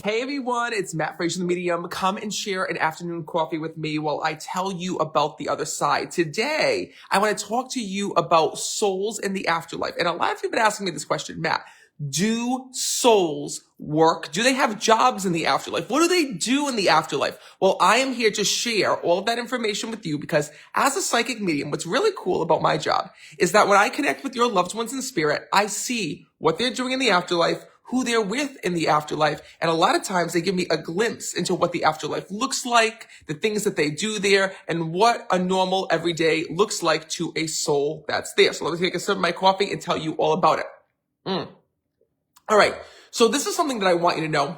Hey everyone, it's Matt Frazier, the Medium. Come and share an afternoon coffee with me while I tell you about the other side. Today, I want to talk to you about souls in the afterlife. And a lot of you have been asking me this question, Matt, do souls work? Do they have jobs in the afterlife? What do they do in the afterlife? Well, I am here to share all of that information with you because as a psychic medium, what's really cool about my job is that when I connect with your loved ones in spirit, I see what they're doing in the afterlife, who they're with in the afterlife. And a lot of times they give me a glimpse into what the afterlife looks like, the things that they do there, and what a normal everyday looks like to a soul that's there. So let me take a sip of my coffee and tell you all about it. All right. So this is something that I want you to know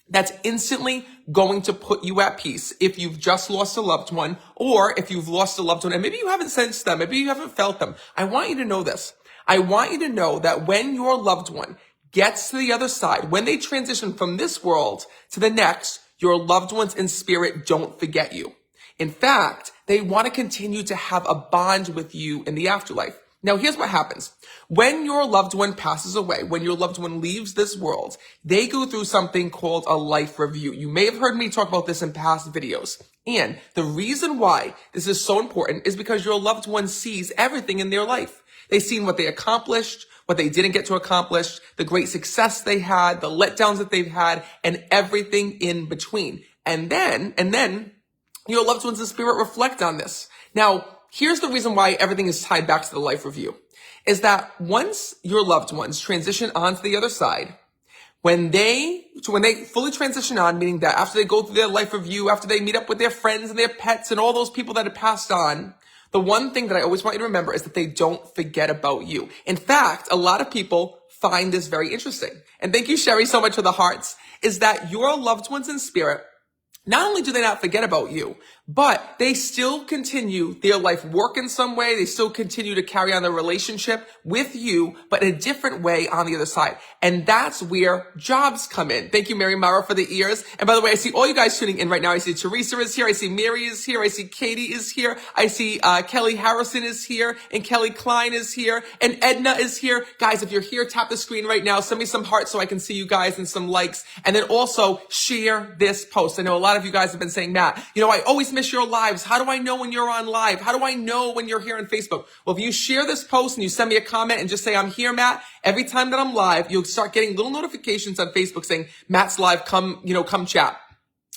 that's instantly going to put you at peace if you've just lost a loved one, or if you've lost a loved one and maybe you haven't sensed them, maybe you haven't felt them. I want you to know this. I want you to know that when your loved one gets to the other side, when they transition from this world to the next, your loved ones in spirit don't forget you. In fact, they want to continue to have a bond with you in the afterlife. Now, here's what happens. When your loved one passes away, when your loved one leaves this world, they go through something called a life review. You may have heard me talk about this in past videos. And the reason why this is so important is because your loved one sees everything in their life. They've seen what they accomplished, what they didn't get to accomplish, the great success they had, the letdowns that they've had, and everything in between. And then your loved ones in spirit reflect on this. Now, here's the reason why everything is tied back to the life review, is that once your loved ones transition onto the other side, when they fully transition on, meaning that after they go through their life review, after they meet up with their friends and their pets and all those people that have passed on, the one thing that I always want you to remember is that they don't forget about you. In fact, a lot of people find this very interesting. And thank you, Sherry, so much for the hearts, is that your loved ones in spirit, not only do they not forget about you, but they still continue their life work in some way. They still continue to carry on their relationship with you, but in a different way on the other side. And that's where jobs come in. Thank you, Mary Mara, for the ears. And by the way, I see all you guys tuning in right now. I see Teresa is here. I see Mary is here. I see Katie is here. I see Kelly Harrison is here. And Kelly Klein is here. And Edna is here. Guys, if you're here, tap the screen right now. Send me some hearts so I can see you guys and some likes. And then also share this post. I know a lot of you guys have been saying, Matt, I always miss your lives. How do I know when you're on live? How do I know when you're here on Facebook? Well, if you share this post and you send me a comment and just say, I'm here, Matt, every time that I'm live, you'll start getting little notifications on Facebook saying, Matt's live, come chat.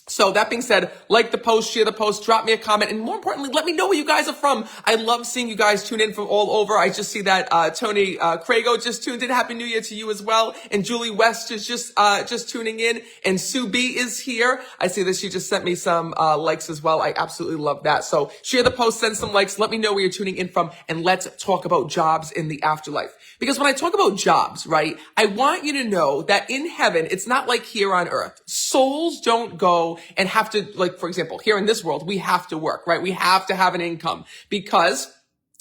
So that being said, like the post, share the post, drop me a comment, and more importantly, let me know where you guys are from. I love seeing you guys tune in from all over. I just see that Tony Crago just tuned in. Happy New Year to you as well. And Julie West is just tuning in. And Sue B is here. I see that she just sent me some likes as well. I absolutely love that. So share the post, send some likes, let me know where you're tuning in from, and let's talk about jobs in the afterlife. Because when I talk about jobs, right, I want you to know that in heaven, it's not like here on earth. Souls don't go and have to, like, for example, here in this world, we have to work, right? We have to have an income because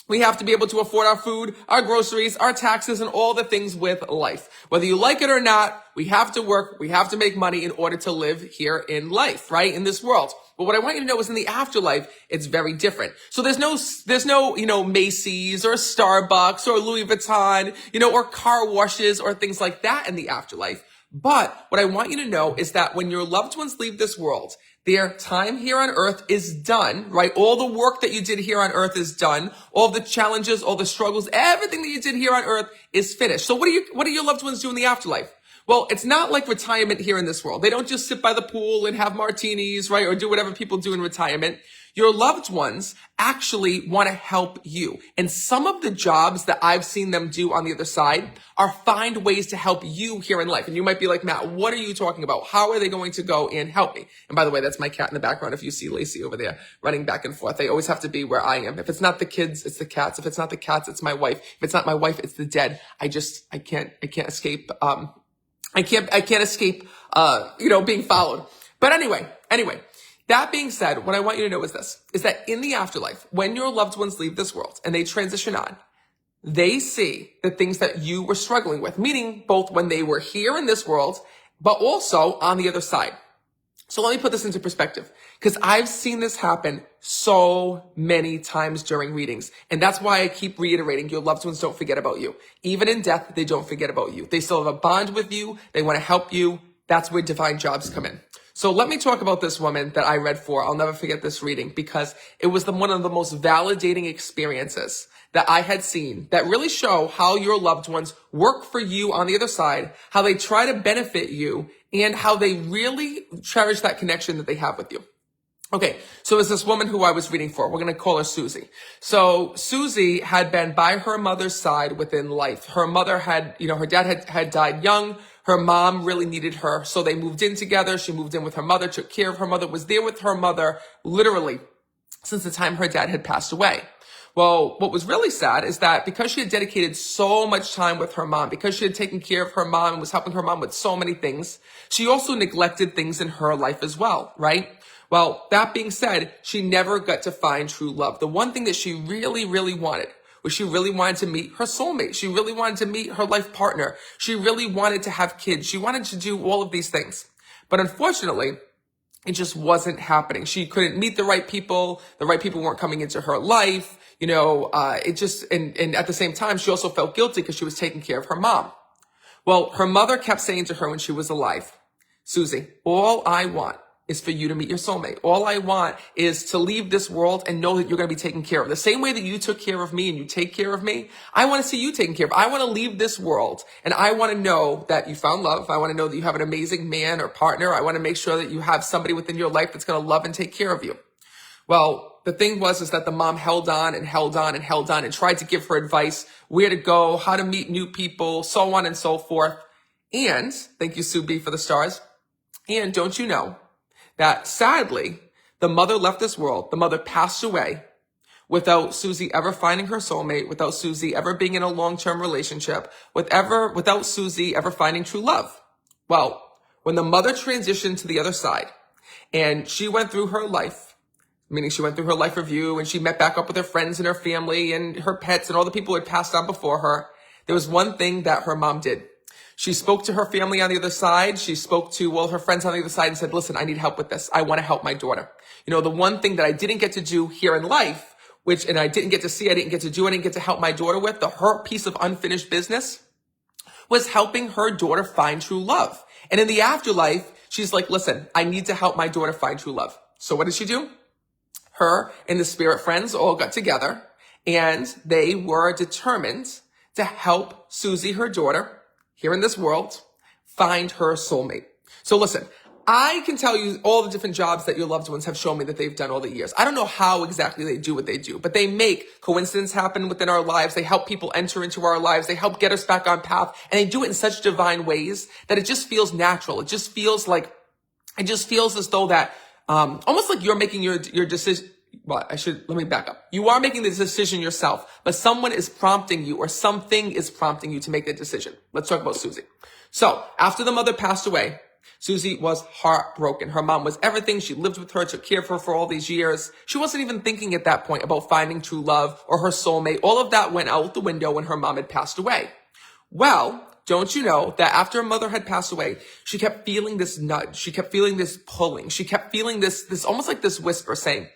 we have to be able to afford our food, our groceries, our taxes, and all the things with life. Whether you like it or not, we have to work, we have to make money in order to live here in life, right? In this world. But what I want you to know is in the afterlife, it's very different. So there's no, Macy's or Starbucks or Louis Vuitton, or car washes or things like that in the afterlife. But what I want you to know is that when your loved ones leave this world, their time here on earth is done, right? All the work that you did here on earth is done. All the challenges, all the struggles, everything that you did here on earth is finished. So what do your loved ones do in the afterlife? Well, it's not like retirement here in this world. They don't just sit by the pool and have martinis, right? Or do whatever people do in retirement. Your loved ones actually want to help you. And some of the jobs that I've seen them do on the other side are find ways to help you here in life. And you might be like, Matt, what are you talking about? How are they going to go and help me? And by the way, that's my cat in the background. If you see Lacey over there running back and forth, they always have to be where I am. If it's not the kids, it's the cats. If it's not the cats, it's my wife. If it's not my wife, it's the dead. I can't escape, I can't escape, being followed. But anyway, that being said, what I want you to know is this, is that in the afterlife, when your loved ones leave this world and they transition on, they see the things that you were struggling with, meaning both when they were here in this world, but also on the other side. So let me put this into perspective, because I've seen this happen so many times during readings. And that's why I keep reiterating, your loved ones don't forget about you. Even in death, they don't forget about you. They still have a bond with you. They want to help you. that's where divine jobs come in. So let me talk about this woman that I read for. I'll never forget this reading because it was one of the most validating experiences that I had seen that really show how your loved ones work for you on the other side, how they try to benefit you, and how they really cherish that connection that they have with you. Okay, so it's this woman who I was reading for. We're going to call her Susie. So Susie had been by her mother's side within life. Her mother had, her dad had died young. Her mom really needed her. So they moved in together. She moved in with her mother, took care of her mother, was there with her mother literally since the time her dad had passed away. Well, what was really sad is that because she had dedicated so much time with her mom, because she had taken care of her mom and was helping her mom with so many things, she also neglected things in her life as well, right? Well, that being said, she never got to find true love. The one thing that she really, really wanted was she really wanted to meet her soulmate. She really wanted to meet her life partner. She really wanted to have kids. She wanted to do all of these things. But unfortunately, it just wasn't happening. She couldn't meet the right people. The right people weren't coming into her life. And at the same time, she also felt guilty because she was taking care of her mom. Well, her mother kept saying to her when she was alive, Susie, all I want is for you to meet your soulmate. All I want is to leave this world and know that you're going to be taken care of. The same way that you took care of me and you take care of me, I want to see you taken care of. I want to leave this world and I want to know that you found love. I want to know that you have an amazing man or partner. I want to make sure that you have somebody within your life that's going to love and take care of you. Well, the thing is that the mom held on and held on and held on and tried to give her advice, where to go, how to meet new people, so on and so forth. And thank you, Sue B, for the stars. And don't you know that sadly, the mother left this world, the mother passed away without Susie ever finding her soulmate, without Susie ever being in a long-term relationship, without Susie ever finding true love. Well, when the mother transitioned to the other side and she went through her life, meaning she went through her life review and she met back up with her friends and her family and her pets and all the people who had passed on before her, there was one thing that her mom did. She spoke to her family on the other side. She spoke to her friends on the other side and said, listen, I need help with this. I want to help my daughter. The one thing that I didn't get to do here in life, and I didn't get to see, I didn't get to do, I didn't get to help my daughter with, her piece of unfinished business was helping her daughter find true love. And in the afterlife, she's like, listen, I need to help my daughter find true love. So what did she do? Her and the spirit friends all got together and they were determined to help Susie, her daughter, here in this world, find her soulmate. So listen, I can tell you all the different jobs that your loved ones have shown me that they've done all the years. I don't know how exactly they do what they do, but they make coincidence happen within our lives. They help people enter into our lives. They help get us back on path. And they do it in such divine ways that it just feels natural. It just feels as though that, almost like you're making your decision. Well, let me back up. You are making the decision yourself, but someone is prompting you or something is prompting you to make the decision. Let's talk about Susie. So after the mother passed away, Susie was heartbroken. Her mom was everything. She lived with her, took care of her for all these years. She wasn't even thinking at that point about finding true love or her soulmate. All of that went out the window when her mom had passed away. Well, don't you know that after her mother had passed away, she kept feeling this nudge. She kept feeling this pulling. She kept feeling this almost like this whisper saying,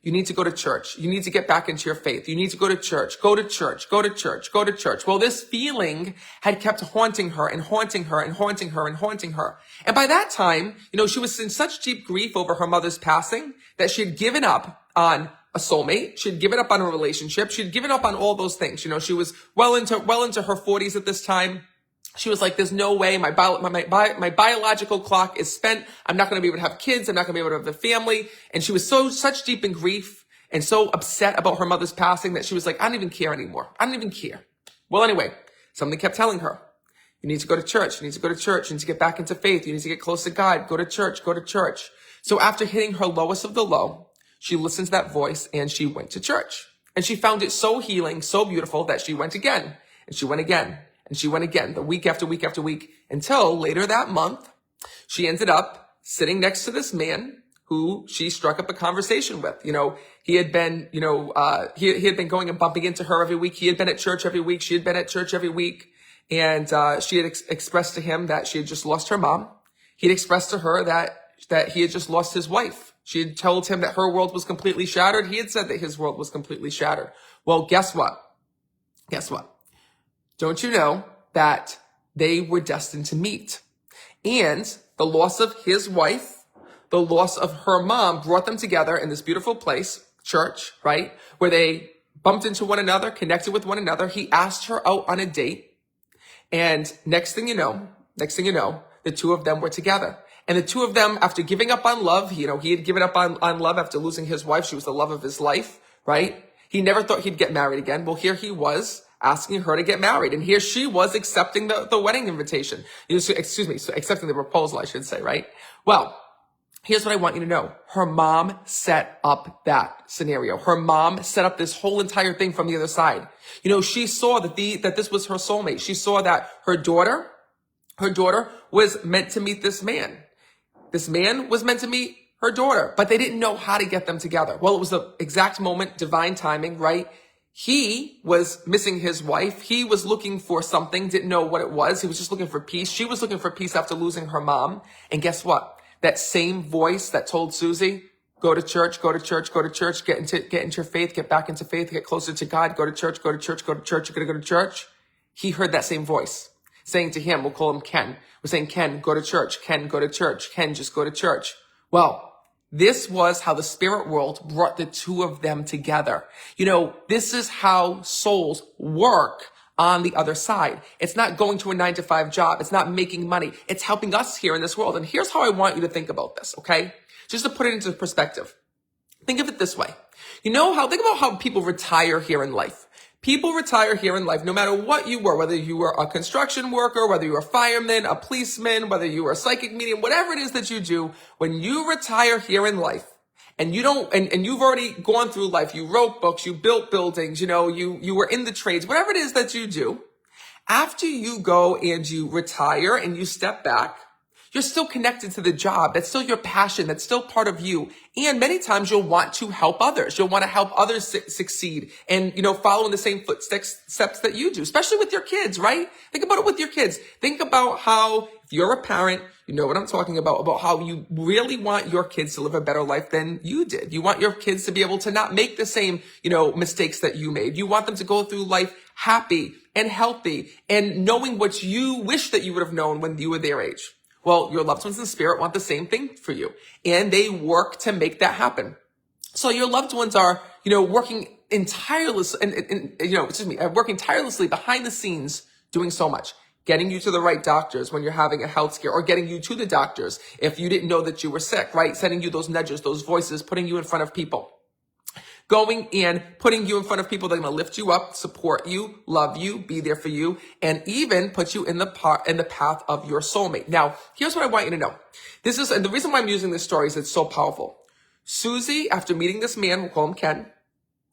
you need to go to church. You need to get back into your faith. You need to go to church, go to church, go to church, go to church. Well, this feeling had kept haunting her and haunting her and haunting her and haunting her. And by that time, she was in such deep grief over her mother's passing that she had given up on a soulmate. She had given up on a relationship. She had given up on all those things. She was well into her 40s at this time. She was like, there's no way my biological clock is spent. I'm not going to be able to have kids. I'm not going to be able to have a family. And she was such deep in grief and so upset about her mother's passing that she was like, I don't even care anymore. I don't even care. Well, anyway, something kept telling her, you need to go to church. You need to go to church. You need to get back into faith. You need to get close to God. Go to church. Go to church. So after hitting her lowest of the low, she listened to that voice and she went to church. And she found it so healing, so beautiful that she went again. And she went again. And she went again, the week after week after week, until later that month, she ended up sitting next to this man who she struck up a conversation with. He had been, he had been going and bumping into her every week. He had been at church every week. She had been at church every week. And she had expressed to him that she had just lost her mom. He'd expressed to her that he had just lost his wife. She had told him that her world was completely shattered. He had said that his world was completely shattered. Well, guess what? Don't you know that they were destined to meet? And the loss of his wife, the loss of her mom brought them together in this beautiful place, church, right? Where they bumped into one another, connected with one another. He asked her out on a date. And next thing you know, the two of them were together. And the two of them, after giving up on love, he had given up on love after losing his wife. She was the love of his life, right? He never thought he'd get married again. Well, here he was asking her to get married. And here she was accepting the wedding invitation. Accepting the proposal, I should say, right? Well, here's what I want you to know. Her mom set up that scenario. Her mom set up this whole entire thing from the other side. She saw that this was her soulmate. She saw that her daughter was meant to meet this man. This man was meant to meet her daughter, but they didn't know how to get them together. Well, it was the exact moment, divine timing, right? He was missing his wife. He was looking for something, didn't know what it was. He was just looking for peace. She was looking for peace after losing her mom. And guess what? That same voice that told Susie, go to church, get into faith, get back into faith, get closer to God, go to church, you're going to go to church. He heard that same voice saying to him, we'll call him Ken. We're saying, Ken, go to church. Ken, go to church. Ken, just go to church. Well, this was how the spirit world brought the two of them together. This is how souls work on the other side. It's not going to a 9-to-5 job. It's not making money. It's helping us here in this world. And here's how I want you to think about this, okay? Just to put it into perspective. Think of it this way. Think about how people retire here in life. People retire here in life no matter what you were, whether you were a construction worker, whether you were a fireman, a policeman, whether you were a psychic medium, whatever it is that you do, when you retire here in life, and you've already gone through life, you wrote books, you built buildings, you were in the trades, whatever it is that you do, after you go and you retire and you step back, you're still connected to the job. That's still your passion. That's still part of you. And many times you'll want to help others. You'll want to help others succeed and, follow in the same footsteps that you do, especially with your kids, right? Think about it with your kids. Think about how, if you're a parent, you know what I'm talking about how you really want your kids to live a better life than you did. You want your kids to be able to not make the same, mistakes that you made. You want them to go through life happy and healthy and knowing what you wish that you would have known when you were their age. Well, your loved ones in spirit want the same thing for you, and they work to make that happen. So your loved ones are, working working tirelessly behind the scenes, doing so much, getting you to the right doctors when you're having a health scare, or getting you to the doctors if you didn't know that you were sick, right? Sending you those nudges, those voices, putting you in front of people. Going and putting you in front of people that are going to lift you up, support you, love you, be there for you, and even put you in the path of your soulmate. Now, here's what I want you to know. And the reason why I'm using this story is it's so powerful. Susie, after meeting this man, we'll call him Ken,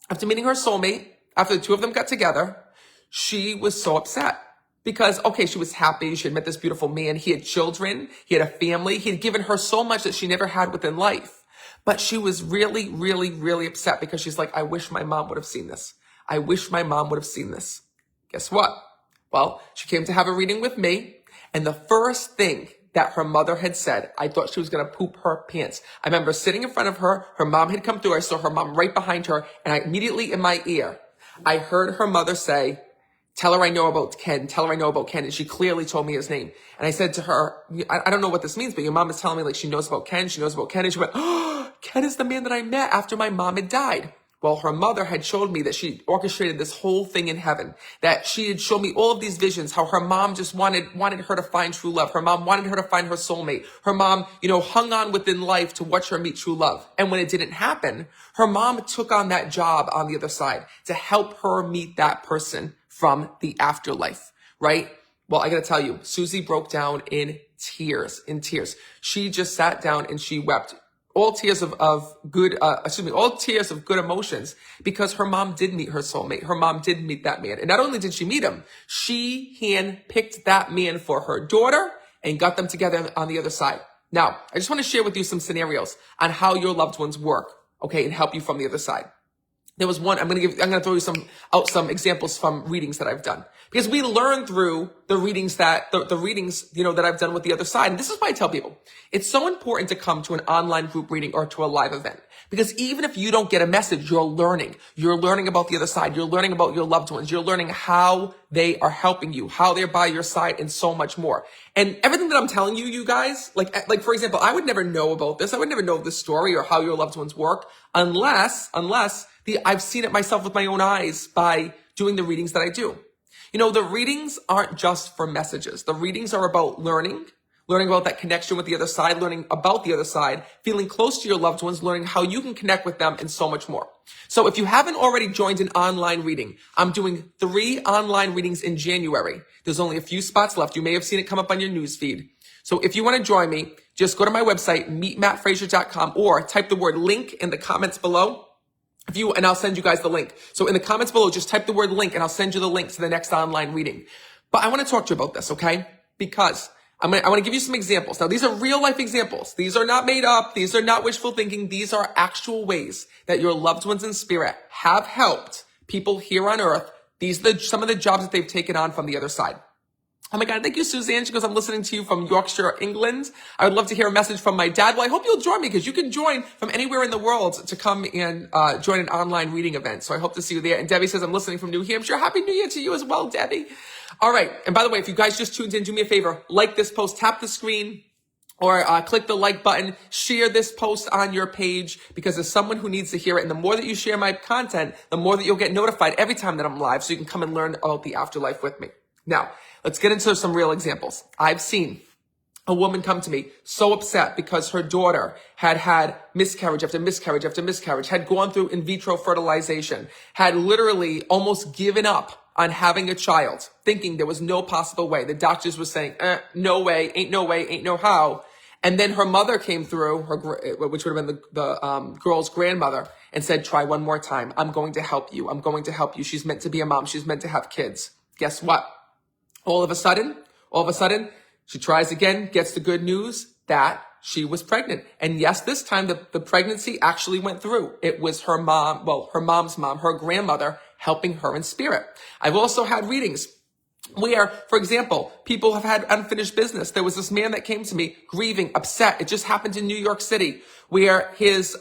after meeting her soulmate, after the two of them got together, she was so upset. Because, she was happy. She had met this beautiful man. He had children. He had a family. He had given her so much that she never had within life. But she was really, really, really upset because she's like, I wish my mom would have seen this. I wish my mom would have seen this. Guess what? Well, she came to have a reading with me. And the first thing that her mother had said, I thought she was going to poop her pants. I remember sitting in front of her. Her mom had come through. I saw her mom right behind her. And I immediately in my ear, I heard her mother say, tell her I know about Ken. Tell her I know about Ken. And she clearly told me his name. And I said to her, I don't know what this means, but your mom is telling me like she knows about Ken. She knows about Ken. And she went, oh, Ken is the man that I met after my mom had died. Well, her mother had showed me that she orchestrated this whole thing in heaven, that she had shown me all of these visions, how her mom just wanted her to find true love. Her mom wanted her to find her soulmate. Her mom, hung on within life to watch her meet true love. And when it didn't happen, her mom took on that job on the other side to help her meet that person from the afterlife, right? Well, I gotta tell you, Susie broke down in tears. She just sat down and she wept. All tears of good emotions, because her mom did meet her soulmate. Her mom did meet that man. And not only did she meet him, she handpicked that man for her daughter and got them together on the other side. Now, I just want to share with you some scenarios on how your loved ones work, okay, and help you from the other side. There was one, I'm going to throw you some examples from readings that I've done, because we learn through the readings the readings, that I've done with the other side. And this is why I tell people, it's so important to come to an online group reading or to a live event. Because even if you don't get a message, you're learning. You're learning about the other side. You're learning about your loved ones. You're learning how they are helping you, how they're by your side, and so much more. And everything that I'm telling you, you guys, like for example, I would never know about this. I would never know this story or how your loved ones work unless I've seen it myself with my own eyes by doing the readings that I do. The readings aren't just for messages. The readings are about learning about that connection with the other side, learning about the other side, feeling close to your loved ones, learning how you can connect with them, and so much more. So if you haven't already joined an online reading, I'm doing 3 online readings in January. There's only a few spots left. You may have seen it come up on your news feed. So if you want to join me, just go to my website, meetmattfrazier.com, or type the word link in the comments below. And I'll send you guys the link. So in the comments below, just type the word link and I'll send you the link to the next online reading. But I want to talk to you about this, okay? Because I want to give you some examples. Now, these are real life examples. These are not made up. These are not wishful thinking. These are actual ways that your loved ones in spirit have helped people here on earth. These are some of the jobs that they've taken on from the other side. Oh my God, thank you, Suzanne. She goes, I'm listening to you from Yorkshire, England. I would love to hear a message from my dad. Well, I hope you'll join me because you can join from anywhere in the world to come and join an online reading event. So I hope to see you there. And Debbie says, I'm listening from New Hampshire. Happy New Year to you as well, Debbie. All right. And by the way, if you guys just tuned in, do me a favor, like this post, tap the screen, or click the like button, share this post on your page, because there's someone who needs to hear it. And the more that you share my content, the more that you'll get notified every time that I'm live, so you can come and learn about the afterlife with me. Now, let's get into some real examples. I've seen a woman come to me so upset because her daughter had miscarriage after miscarriage after miscarriage, had gone through in vitro fertilization, had literally almost given up on having a child, thinking there was no possible way. The doctors were saying, no way, ain't no how. And then her mother came through, which would have been the girl's grandmother, and said, try one more time. I'm going to help you. I'm going to help you. She's meant to be a mom. She's meant to have kids. Guess what? All of a sudden, she tries again, gets the good news that she was pregnant. And yes, this time the pregnancy actually went through. It was her mom, her mom's mom, her grandmother, helping her in spirit. I've also had readings where, for example, people have had unfinished business. There was this man that came to me grieving, upset. It just happened in New York City, where his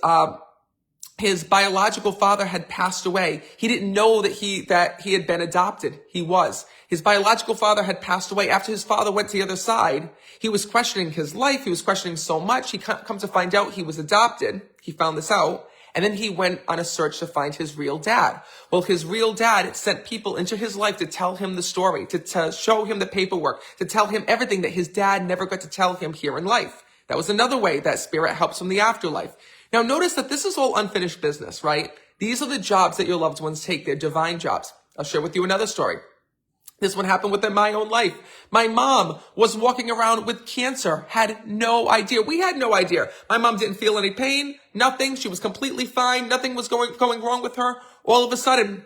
biological father had passed away. He didn't know that he had been adopted. His biological father had passed away. After his father went to the other side, he was questioning his life. He was questioning so much. He come to find out he was adopted. He found this out. And then he went on a search to find his real dad. Well, his real dad sent people into his life to tell him the story, to show him the paperwork, to tell him everything that his dad never got to tell him here in life. That was another way that spirit helps from the afterlife. Now, notice that this is all unfinished business, right? These are the jobs that your loved ones take. They're divine jobs. I'll share with you another story. This one happened within my own life. My mom was walking around with cancer, had no idea. We had no idea. My mom didn't feel any pain, nothing. She was completely fine. Nothing was going wrong with her. All of a sudden,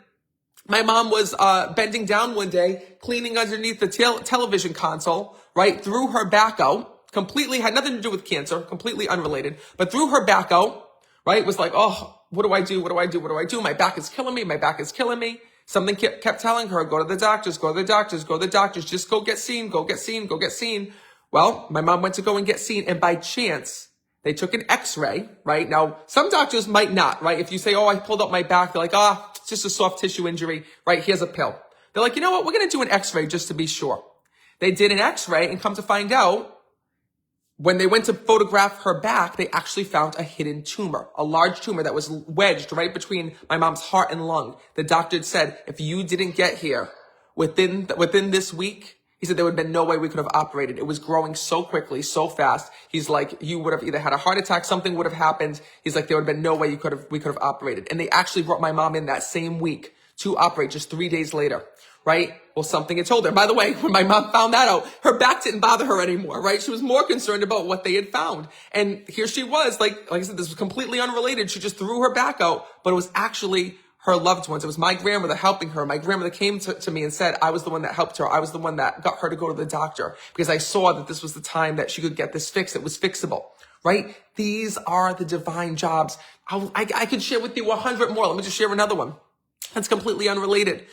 my mom was bending down one day, cleaning underneath the television console, right? Threw her back out, completely had nothing to do with cancer, completely unrelated, but threw her back out, right? Was like, oh, what do I do? What do I do? What do I do? My back is killing me. My back is killing me. Something kept telling her, go to the doctors, go to the doctors, go to the doctors, just go get seen, go get seen, go get seen. Well, my mom went to go and get seen, and by chance, they took an x-ray, right? Now, some doctors might not, right? If you say, oh, I pulled up my back, they're like, it's just a soft tissue injury, right? Here's a pill. They're like, you know what? We're going to do an x-ray just to be sure. They did an x-ray, and come to find out, when they went to photograph her back, they actually found a hidden tumor, a large tumor that was wedged right between my mom's heart and lung. The doctor said, if you didn't get here within this week, he said there would have been no way we could have operated. It was growing so quickly, so fast. He's like, you would have either had a heart attack, something would have happened. He's like, there would have been no way we could have operated. And they actually brought my mom in that same week to operate just 3 days later. Right? Well, something had told her. By the way, when my mom found that out, her back didn't bother her anymore, right? She was more concerned about what they had found. And here she was, like I said, this was completely unrelated. She just threw her back out, but it was actually her loved ones. It was my grandmother helping her. My grandmother came to me and said, I was the one that helped her. I was the one that got her to go to the doctor because I saw that this was the time that she could get this fixed. It was fixable, right? These are the divine jobs. I could share with you 100 more. Let me just share another one. That's completely unrelated.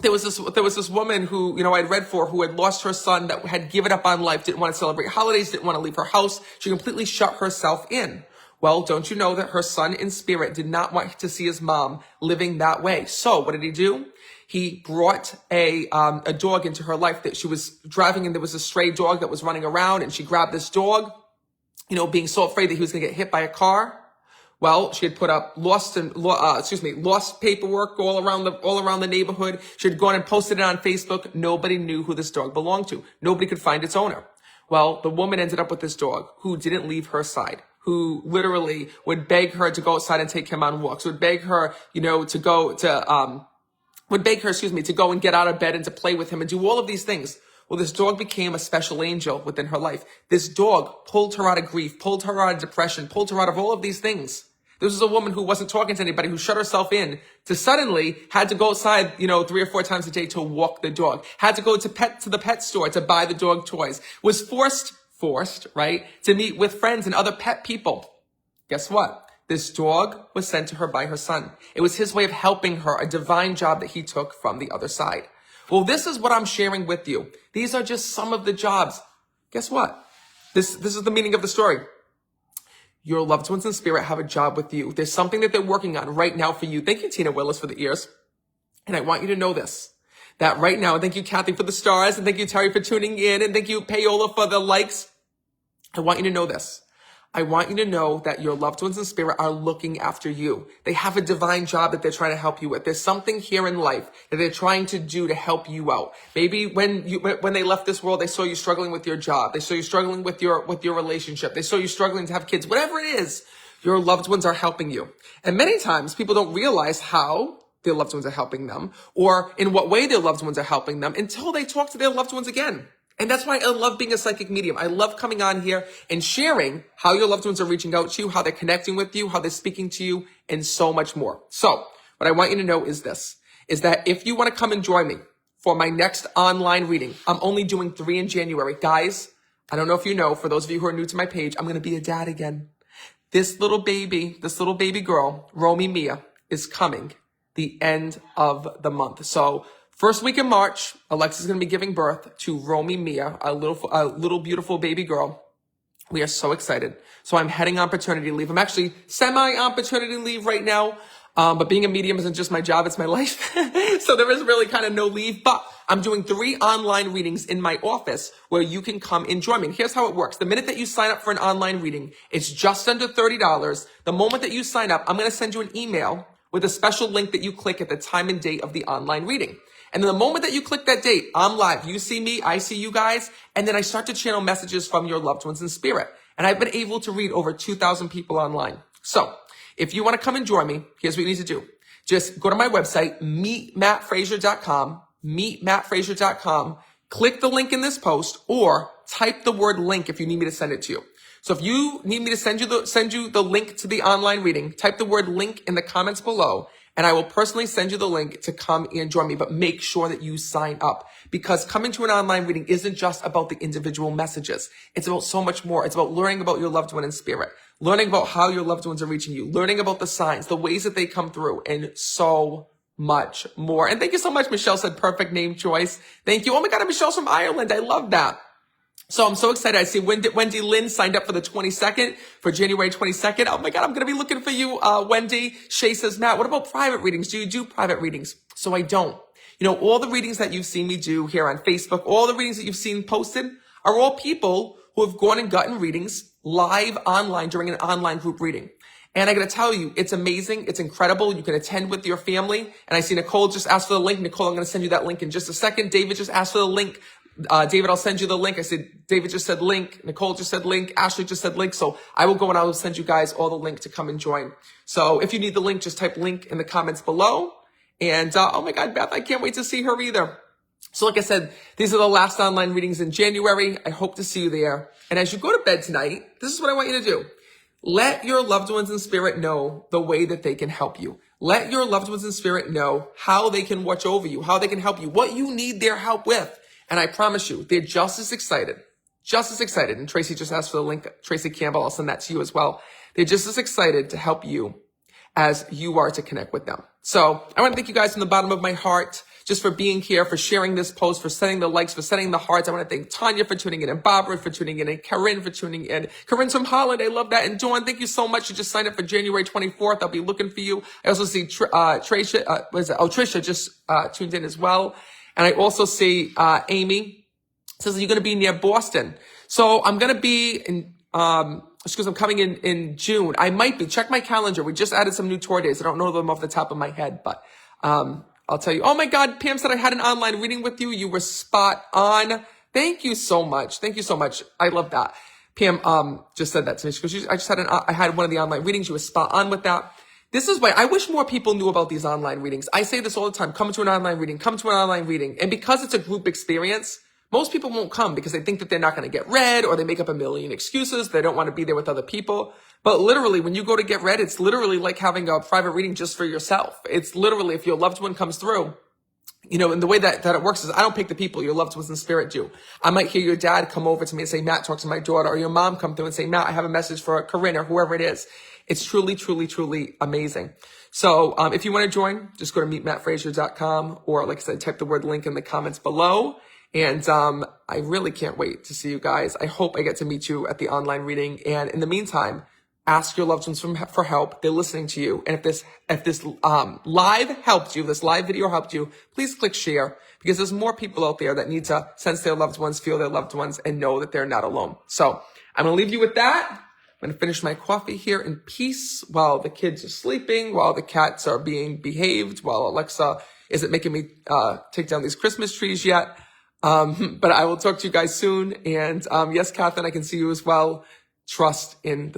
there was this woman who, I'd read for, who had lost her son, that had given up on life, didn't want to celebrate holidays, didn't want to leave her house. She completely shut herself in. Well, don't you know that her son in spirit did not want to see his mom living that way? So what did he do? He brought a dog into her life that she was driving, and there was a stray dog that was running around, and she grabbed this dog, being so afraid that he was going to get hit by a car. Well, she had put up lost paperwork all around the neighborhood. She had gone and posted it on Facebook. Nobody knew who this dog belonged to. Nobody could find its owner. Well, the woman ended up with this dog who didn't leave her side, who literally would beg her to go outside and take him on walks, would beg her, to go and get out of bed and to play with him and do all of these things. Well, this dog became a special angel within her life. This dog pulled her out of grief, pulled her out of depression, pulled her out of all of these things. This was a woman who wasn't talking to anybody, who shut herself in, to suddenly had to go outside, 3 or 4 times a day to walk the dog, had to go to the pet store to buy the dog toys, was forced, right, to meet with friends and other pet people. Guess what? This dog was sent to her by her son. It was his way of helping her, a divine job that he took from the other side. Well, this is what I'm sharing with you. These are just some of the jobs. Guess what? This is the meaning of the story. Your loved ones in spirit have a job with you. There's something that they're working on right now for you. Thank you, Tina Willis, for the ears. And I want you to know this, that right now, and thank you, Kathy, for the stars, and thank you, Terry, for tuning in, and thank you, Payola, for the likes. I want you to know this. I want you to know that your loved ones in spirit are looking after you. They have a divine job that they're trying to help you with. There's something here in life that they're trying to do to help you out. Maybe when they left this world, they saw you struggling with your job. They saw you struggling with your relationship. They saw you struggling to have kids. Whatever it is, your loved ones are helping you. And many times people don't realize how their loved ones are helping them, or in what way their loved ones are helping them, until they talk to their loved ones again. And that's why I love being a psychic medium. I love coming on here and sharing how your loved ones are reaching out to you, how they're connecting with you, how they're speaking to you, and so much more. So what I want you to know is this, is that if you want to come and join me for my next online reading, I'm only doing 3 in January. Guys, I don't know if you know, for those of you who are new to my page, I'm going to be a dad again. This little baby girl, Romy Mia, is coming the end of the month. So first week in March, Alexa's going to be giving birth to Romy Mia, a little beautiful baby girl. We are so excited. So I'm heading on paternity leave. I'm actually semi-on paternity leave right now. But being a medium isn't just my job, it's my life. So there is really kind of no leave, but I'm doing 3 online readings in my office where you can come and join me. And here's how it works. The minute that you sign up for an online reading, it's just under $30. The moment that you sign up, I'm going to send you an email with a special link that you click at the time and date of the online reading. And then the moment that you click that date, I'm live. You see me, I see you guys. And then I start to channel messages from your loved ones in spirit. And I've been able to read over 2,000 people online. So if you want to come and join me, here's what you need to do. Just go to my website, meetmattfrazier.com, click the link in this post, or type the word link if you need me to send it to you. So if you need me to send you the link to the online reading, type the word link in the comments below, and I will personally send you the link to come and join me. But make sure that you sign up, because coming to an online reading isn't just about the individual messages. It's about so much more. It's about learning about your loved one in spirit, learning about how your loved ones are reaching you, learning about the signs, the ways that they come through, and so much more. And thank you so much. Michelle said perfect name choice. Thank you. Oh my God, Michelle's from Ireland. I love that. So I'm so excited. I see Wendy Lynn signed up for the 22nd, for January 22nd. Oh my God, I'm going to be looking for you, Wendy. Shay says, Matt, what about private readings? Do you do private readings? So I don't. You know, all the readings that you've seen me do here on Facebook, all the readings that you've seen posted are all people who have gone and gotten readings live online during an online group reading. And I got to tell you, it's amazing. It's incredible. You can attend with your family. And I see Nicole just asked for the link. Nicole, I'm going to send you that link in just a second. David just asked for the link. David, I'll send you the link. I said, David just said link. Nicole just said link. Ashley just said link. So I will go and I will send you guys all the link to come and join. So if you need the link, just type link in the comments below. And, oh my God, Beth, I can't wait to see her either. So like I said, these are the last online readings in January. I hope to see you there. And as you go to bed tonight, this is what I want you to do. Let your loved ones in spirit know the way that they can help you. Let your loved ones in spirit know how they can watch over you, how they can help you, what you need their help with. And I promise you, they're just as excited. And Tracy just asked for the link. Tracy Campbell, I'll send that to you as well. They're just as excited to help you as you are to connect with them. So I want to thank you guys from the bottom of my heart just for being here, for sharing this post, for sending the likes, for sending the hearts. I want to thank Tanya for tuning in, and Barbara for tuning in, and Corinne for tuning in. Corinne's from Holland. I love that. And Dawn, thank you so much. You just signed up for January 24th. I'll be looking for you. I also see Trisha just tuned in as well. And I also see Amy says, you're going to be near Boston. So I'm going to be in, because I'm coming in June. I might be. Check my calendar. We just added some new tour days. I don't know them off the top of my head, but I'll tell you. Oh my God, Pam said I had an online reading with you. You were spot on. Thank you so much. Thank you so much. I love that. Pam just said that to me. She goes, I had one of the online readings. You were spot on with that. This is why I wish more people knew about these online readings. I say this all the time. Come to an online reading. Come to an online reading. And because it's a group experience, most people won't come because they think that they're not going to get read, or they make up a million excuses. They don't want to be there with other people. But literally, when you go to get read, it's literally like having a private reading just for yourself. It's literally, if your loved one comes through, you know, and the way that it works is I don't pick the people. Your loved ones in spirit do. I might hear your dad come over to me and say, Matt, talk to my daughter, or your mom come through and say, Matt, I have a message for Corinne, or whoever it is. It's truly, truly, truly amazing. So if you want to join, just go to meetmattfrazier.com, or like I said, type the word link in the comments below. And I really can't wait to see you guys. I hope I get to meet you at the online reading. And in the meantime, ask your loved ones for help. They're listening to you. And if this live helped you, this live video helped you, please click share, because there's more people out there that need to sense their loved ones, feel their loved ones, and know that they're not alone. So I'm going to leave you with that. I'm going to finish my coffee here in peace while the kids are sleeping, while the cats are being behaved, while Alexa isn't making me take down these Christmas trees yet. But I will talk to you guys soon. And yes, Catherine, I can see you as well. Trust in the